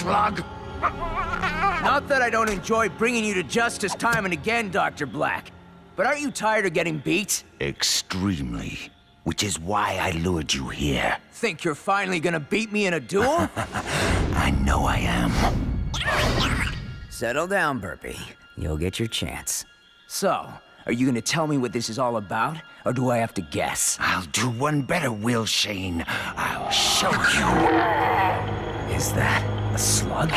slug? Not that I don't enjoy bringing you to justice time and again, Dr. Black. But aren't you tired of getting beat? Extremely. Which is why I lured you here. Think you're finally gonna beat me in a duel? I know I am. Settle down, Burpee. You'll get your chance. So, are you gonna tell me what this is all about? Or do I have to guess? I'll do one better, Will Shane. I'll show you. Is that a slug?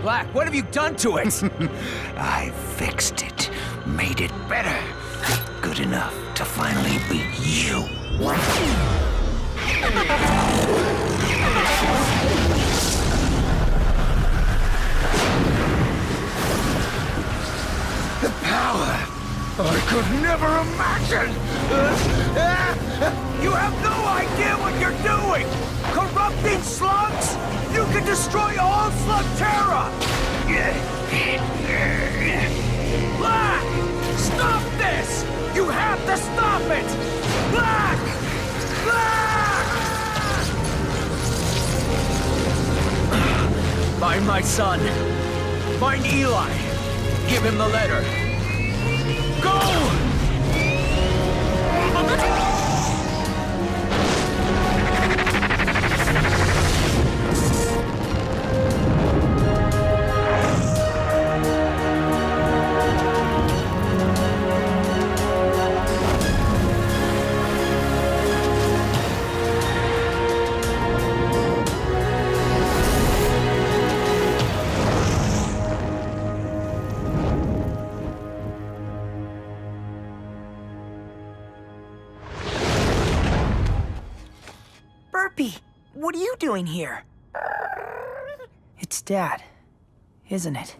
Black, what have you done to it? I fixed it. Made it better. Good enough to finally beat you. The power I could never imagine! You have no idea what you're doing! Corrupting slugs? You can destroy all Slugterra! Black! Stop this! You have to stop it! Black! Black! Find my son. Find Eli. Give him the letter. Go! What are you doing here? It's Dad, isn't it?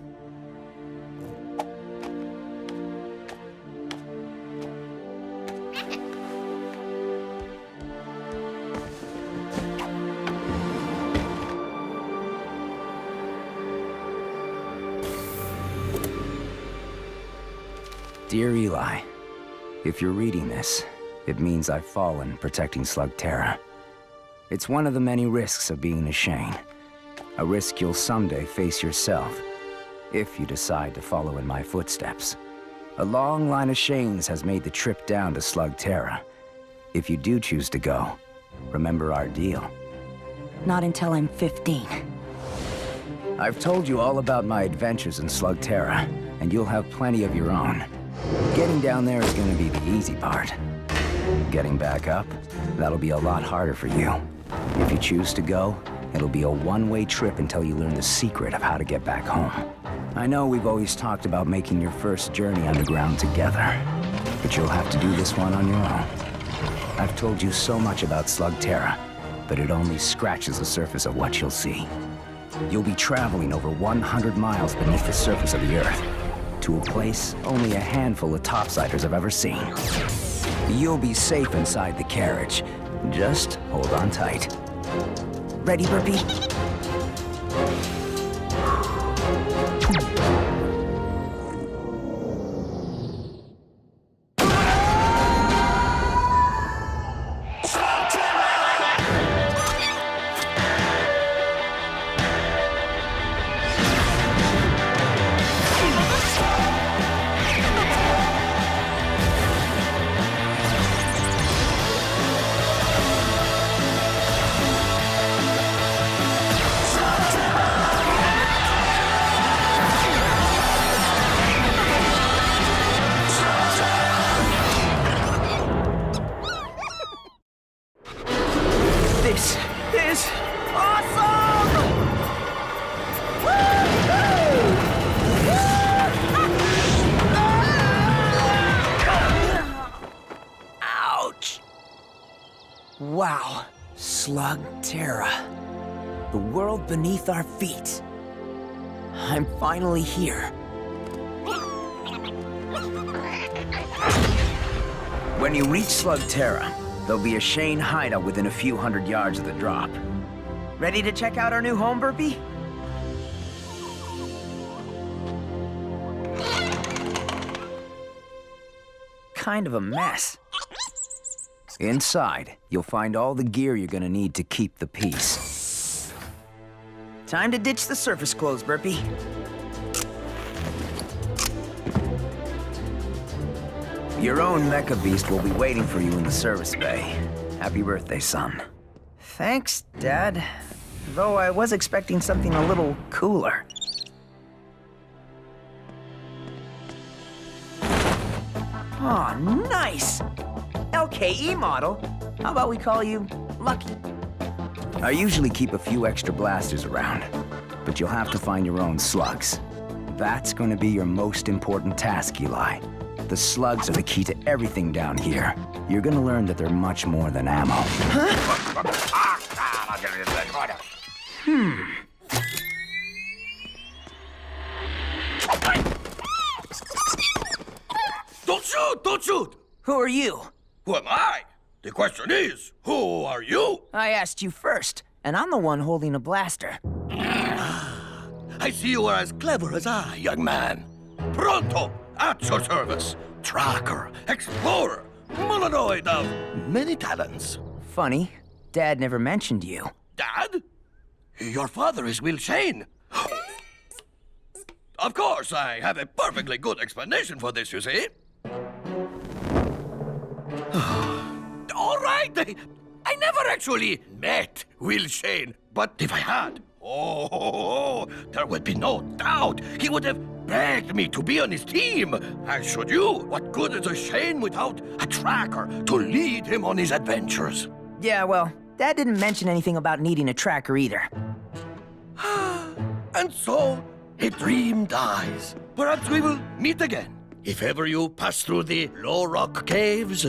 Dear Eli, if you're reading this, it means I've fallen protecting Slugterra. It's one of the many risks of being a Shane. A risk you'll someday face yourself, if you decide to follow in my footsteps. A long line of Shanes has made the trip down to Slugterra. If you do choose to go, remember our deal. Not until I'm 15. I've told you all about my adventures in Slugterra, and you'll have plenty of your own. Getting down there is going to be the easy part. Getting back up, that'll be a lot harder for you. If you choose to go, it'll be a one-way trip until you learn the secret of how to get back home. I know we've always talked about making your first journey underground together, but you'll have to do this one on your own. I've told you so much about Slugterra, but it only scratches the surface of what you'll see. You'll be traveling over 100 miles beneath the surface of the Earth, to a place only a handful of topsiders have ever seen. You'll be safe inside the carriage. Just hold on tight. Ready, Burpee? This is awesome! Ouch! Wow, Slugterra. The world beneath our feet. I'm finally here. When you reach Slugterra, there'll be a Shane hideout within a few hundred yards of the drop. Ready to check out our new home, Burpee? Kind of a mess. Inside, you'll find all the gear you're gonna need to keep the peace. Time to ditch the surface clothes, Burpee. Your own mecha beast will be waiting for you in the service bay. Happy birthday, son. Thanks, Dad. Though I was expecting something a little cooler. Oh, nice! LKE model. How about we call you Lucky? I usually keep a few extra blasters around, but you'll have to find your own slugs. That's going to be your most important task, Eli. The slugs are the key to everything down here. You're going to learn that they're much more than ammo. Don't shoot! Don't shoot! Who are you? Who am I? The question is, who are you? I asked you first, and I'm the one holding a blaster. I see you are as clever as I, young man. Pronto, at your service. Tracker, explorer, molanoid of many talents. Funny, Dad never mentioned you. Dad? Your father is Will Shane. Of course, I have a perfectly good explanation for this, you see. All right, I never actually met Will Shane, but if I had, there would be no doubt he would have begged me to be on his team. As should you. What good is a Shane without a tracker to lead him on his adventures? Yeah, well, Dad didn't mention anything about needing a tracker either. And so, a dream dies. Perhaps we will meet again. If ever you pass through the Low Rock Caves,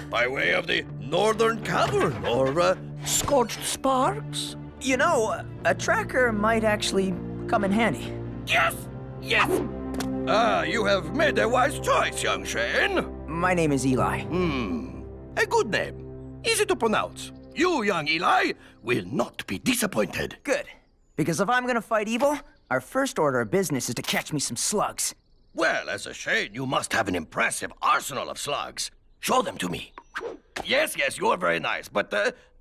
by way of the Northern Cavern or Scorched Sparks. You know, a tracker might actually come in handy. Yes! Yes! You have made a wise choice, young Shane. My name is Eli. A good name. Easy to pronounce. You, young Eli, will not be disappointed. Good. Because if I'm gonna fight evil, our first order of business is to catch me some slugs. Well, as a Shane, you must have an impressive arsenal of slugs. Show them to me. Yes, you are very nice, but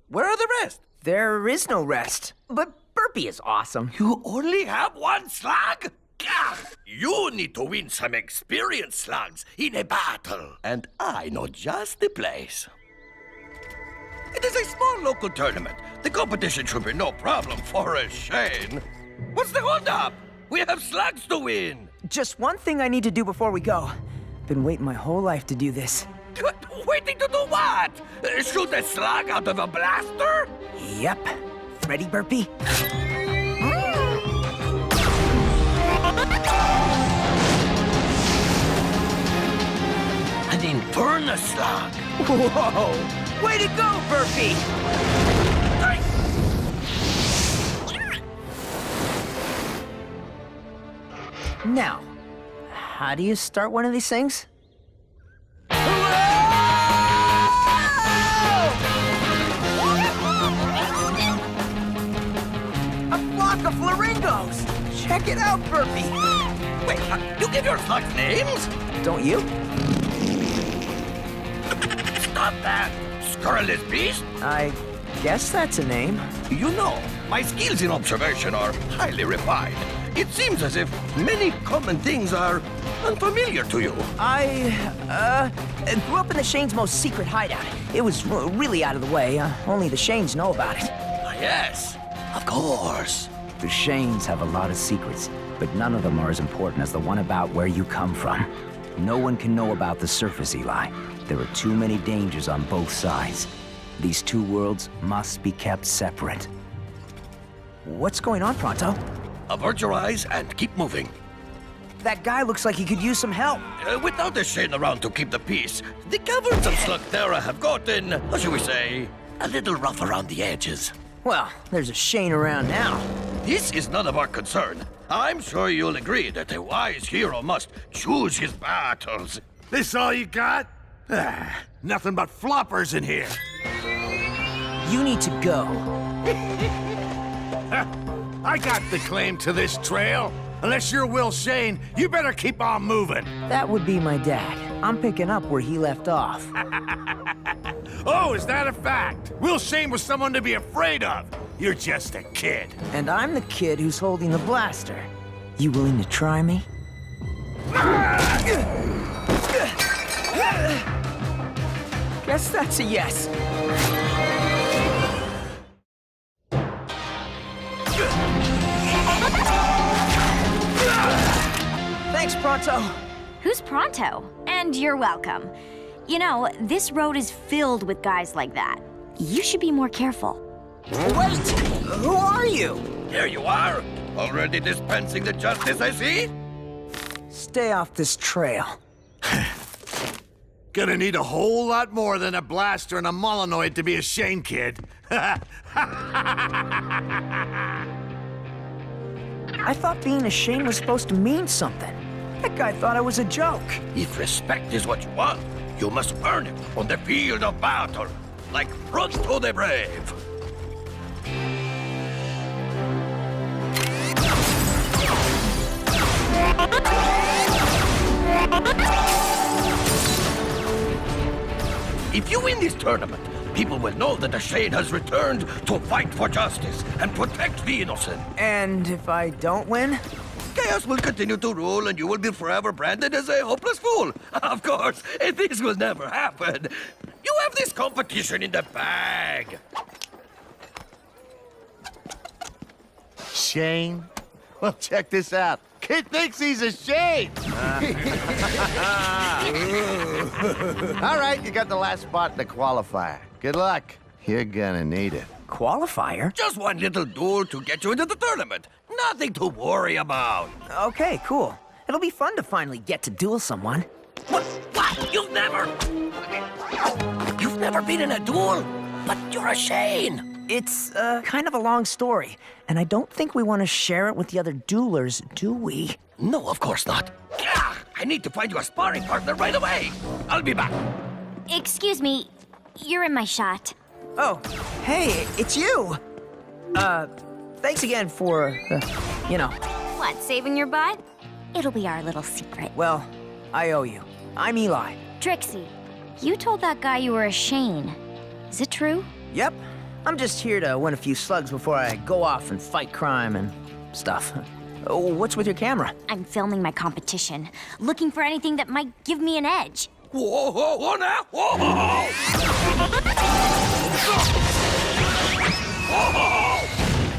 where are the rest? There is no rest. But Burpee is awesome. You only have one slug? Gah! You need to win some experienced slugs in a battle. And I know just the place. It is a small local tournament. The competition should be no problem for a Shane. What's the holdup? We have slugs to win. Just one thing I need to do before we go. Been waiting my whole life to do this. Waiting to do what? Shoot a slug out of a blaster? Yep. Ready, Burpee? An Inferno slug. Whoa! Way to go, Burpee! Now, how do you start one of these things? A flock of flamingos! Check it out, Burpee! Wait, you give your slugs names? Don't you? Stop that! Scurrilous beast! I guess that's a name. You know, my skills in observation are highly refined. It seems as if many common things are unfamiliar to you. I grew up in the Shane's most secret hideout. It was really out of the way. Only the Shanes know about it. Yes, of course. The Shanes have a lot of secrets, but none of them are as important as the one about where you come from. No one can know about the surface, Eli. There are too many dangers on both sides. These two worlds must be kept separate. What's going on, Pronto? Avert your eyes and keep moving. That guy looks like he could use some help. Without a Shane around to keep the peace, the caverns of Slugterra have gotten, how shall we say, a little rough around the edges. Well, there's a Shane around now. This is none of our concern. I'm sure you'll agree that a wise hero must choose his battles. This all you got? Nothing but floppers in here. You need to go. I got the claim to this trail. Unless you're Will Shane, you better keep on moving. That would be my dad. I'm picking up where he left off. Oh, is that a fact? Will Shane was someone to be afraid of. You're just a kid. And I'm the kid who's holding the blaster. You willing to try me? Guess that's a yes. Thanks, Pronto. Who's Pronto? And you're welcome. You know, this road is filled with guys like that. You should be more careful. Wait! Who are you? Here you are, already dispensing the justice, I see. Stay off this trail. Gonna need a whole lot more than a blaster and a Molinoid to be a Shane kid. I thought being a Shane was supposed to mean something. That guy thought I was a joke. If respect is what you want, you must earn it on the field of battle, like Pronto the Brave. If you win this tournament, people will know that the Shane has returned to fight for justice and protect the innocent. And if I don't win? Chaos will continue to rule and you will be forever branded as a hopeless fool. Of course, this will never happen. You have this competition in the bag. Shane? Well, check this out. Kid thinks he's a Shane. All right, you got the last spot in the qualifier. Good luck. You're gonna need it. Qualifier? Just one little duel to get you into the tournament. Nothing to worry about. Okay, cool. It'll be fun to finally get to duel someone. What? You've never been in a duel? But you're a Shane. It's, kind of a long story, and I don't think we want to share it with the other duelers, do we? No, of course not. Gah! I need to find you a sparring partner right away. I'll be back. Excuse me, you're in my shot. Oh, hey, it's you! Thanks again for, you know. What, saving your butt? It'll be our little secret. Well, I owe you. I'm Eli. Trixie, you told that guy you were a Shane. Is it true? Yep. I'm just here to win a few slugs before I go off and fight crime and stuff. What's with your camera? I'm filming my competition, looking for anything that might give me an edge. Whoa, whoa, whoa now! Whoa!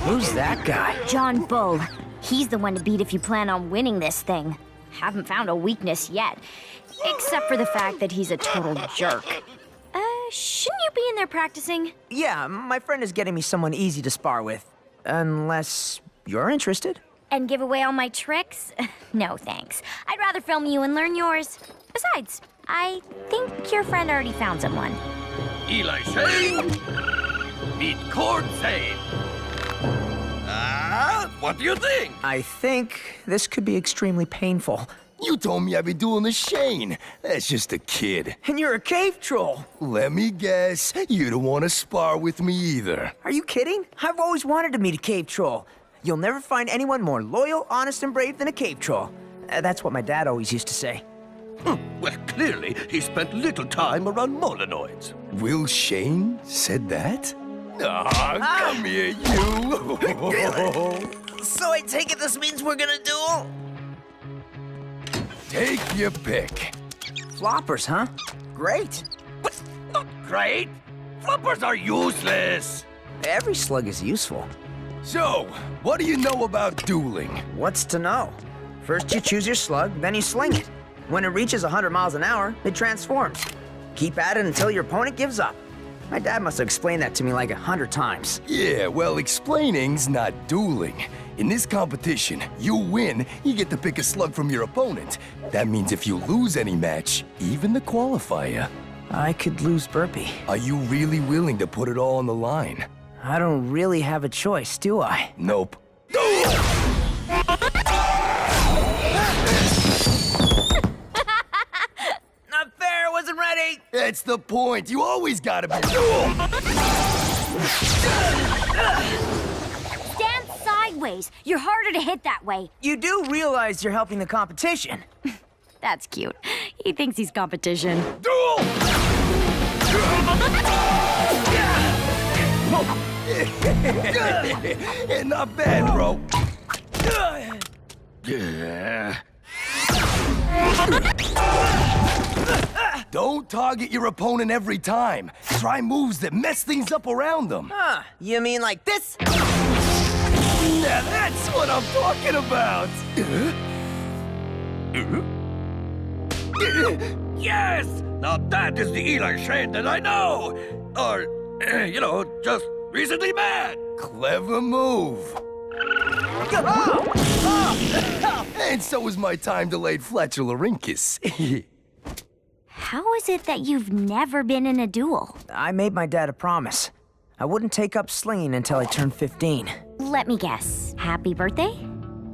Who's that guy? John Bull. He's the one to beat if you plan on winning this thing. Haven't found a weakness yet, except for the fact that he's a total jerk. Shouldn't you be in there practicing? Yeah, my friend is getting me someone easy to spar with. Unless you're interested. And give away all my tricks? No, thanks. I'd rather film you and learn yours. Besides, I think your friend already found someone. Eli Shane, meet Cord Zane. What do you think? I think this could be extremely painful. You told me I'd be doing the Shane. That's just a kid. And you're a cave troll. Let me guess, you don't want to spar with me either. Are you kidding? I've always wanted to meet a cave troll. You'll never find anyone more loyal, honest, and brave than a cave troll. That's what my dad always used to say. Well, clearly, he spent little time around Molinoids. Will Shane said that? Come here, you. So I take it this means we're gonna duel? Take your pick. Floppers, huh? Great. But not great. Floppers are useless. Every slug is useful. So, what do you know about dueling? What's to know? First you choose your slug, then you sling it. When it reaches 100 miles an hour, it transforms. Keep at it until your opponent gives up. My dad must have explained that to me like 100 times. Yeah, well, explaining's not dueling. In this competition, you win, you get to pick a slug from your opponent. That means if you lose any match, even the qualifier. I could lose Burpee. Are you really willing to put it all on the line? I don't really have a choice, do I? Nope. Not fair, wasn't ready! That's the point. You always gotta be. Stand sideways. You're harder to hit that way. You do realize you're helping the competition. That's cute. He thinks he's competition. Duel! Not bad, bro. Don't target your opponent every time. Try moves that mess things up around them. Huh, you mean like this? Now that's what I'm talking about. Yes! Now that is the Eli Shane that I know! Or, just recently met! Clever move. And so is my time-delayed flatularincus. How is it that you've never been in a duel? I made my dad a promise. I wouldn't take up slinging until I turned 15. Let me guess. Happy birthday?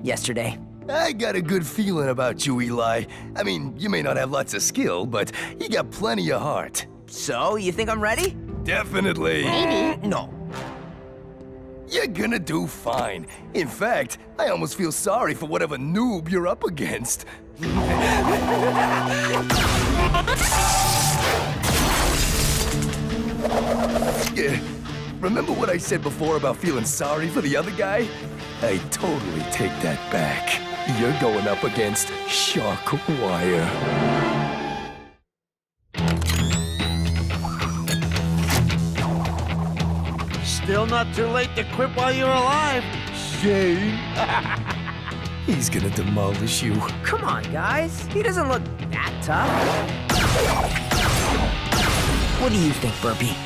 Yesterday. I got a good feeling about you, Eli. I mean, you may not have lots of skill, but you got plenty of heart. So, you think I'm ready? Definitely. Maybe. No. You're gonna do fine. In fact, I almost feel sorry for whatever noob you're up against. Remember what I said before about feeling sorry for the other guy? I totally take that back. You're going up against Sharkwire. Still not too late to quit while you're alive. Shane. He's gonna demolish you. Come on, guys. He doesn't look that tough. What do you think, Burpee?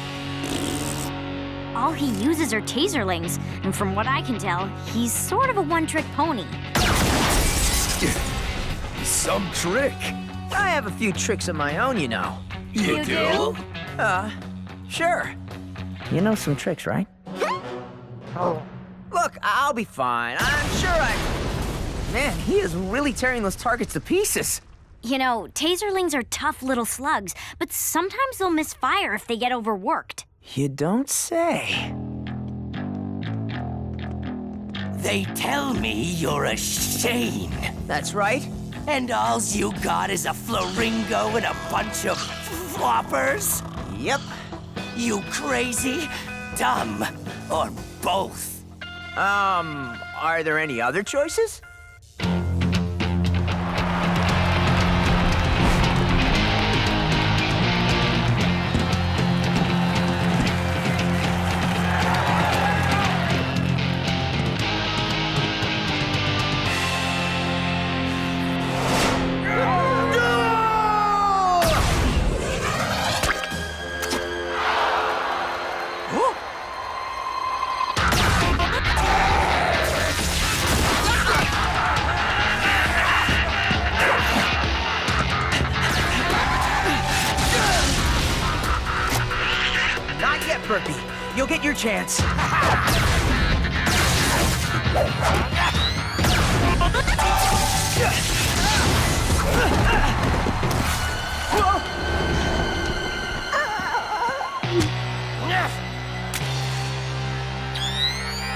All he uses are taserlings, and from what I can tell, he's sort of a one-trick pony. Some trick. I have a few tricks of my own, you know. You do? Sure. You know some tricks, right? Look, I'll be fine. I'm sure Man, he is really tearing those targets to pieces. You know, taserlings are tough little slugs, but sometimes they'll misfire if they get overworked. You don't say. They tell me you're a Shane. That's right. And all's you got is a flaringo and a bunch of floppers? Yep. You crazy, dumb, or both? Are there any other choices? Burpee, you'll get your chance.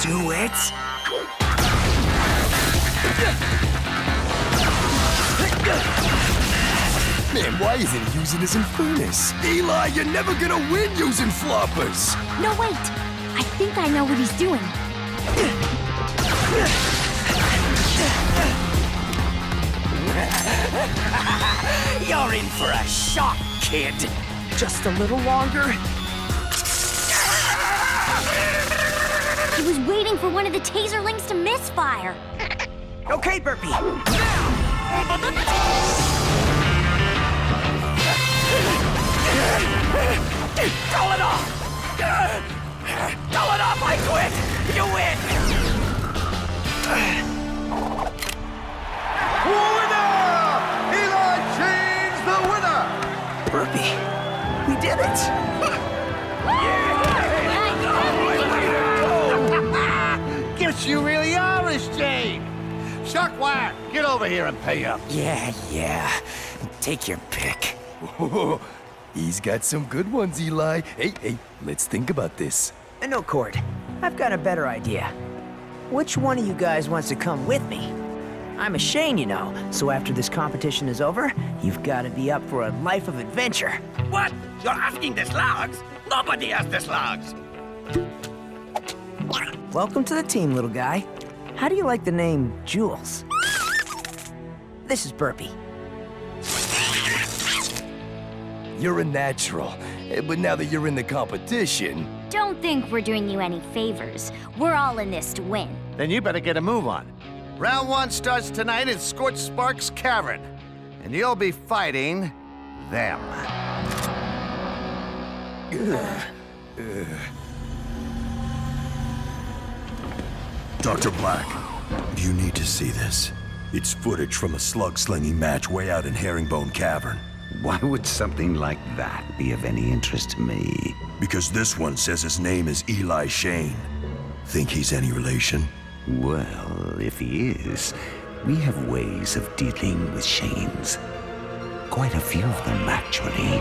Do it. Man, why isn't he using his Infernus? Eli, you're never gonna win using floppers! No, wait. I think I know what he's doing. You're in for a shock, kid. Just a little longer. He was waiting for one of the taserlings to misfire. Okay, Burpee. Call it off! Call it off! I quit! You win! Winner! Eli Shane's the winner! Burpee, we did it! Guess you really are a Shane. Sharkwire, get over here and pay up. Yeah. Take your pick. He's got some good ones, Eli. Hey, let's think about this. No, Cord. I've got a better idea. Which one of you guys wants to come with me? I'm a Shane, you know, so after this competition is over, you've got to be up for a life of adventure. What? You're asking the slugs? Nobody has the slugs. Welcome to the team, little guy. How do you like the name Jules? This is Burpee. You're a natural. But now that you're in the competition... Don't think we're doing you any favors. We're all in this to win. Then you better get a move on. Round 1 starts tonight in Scorched Sparks Cavern. And you'll be fighting them. Dr. Black, you need to see this. It's footage from a slug-slinging match way out in Herringbone Cavern. Why would something like that be of any interest to me? Because this one says his name is Eli Shane. Think he's any relation? Well, if he is, we have ways of dealing with Shanes. Quite a few of them, actually.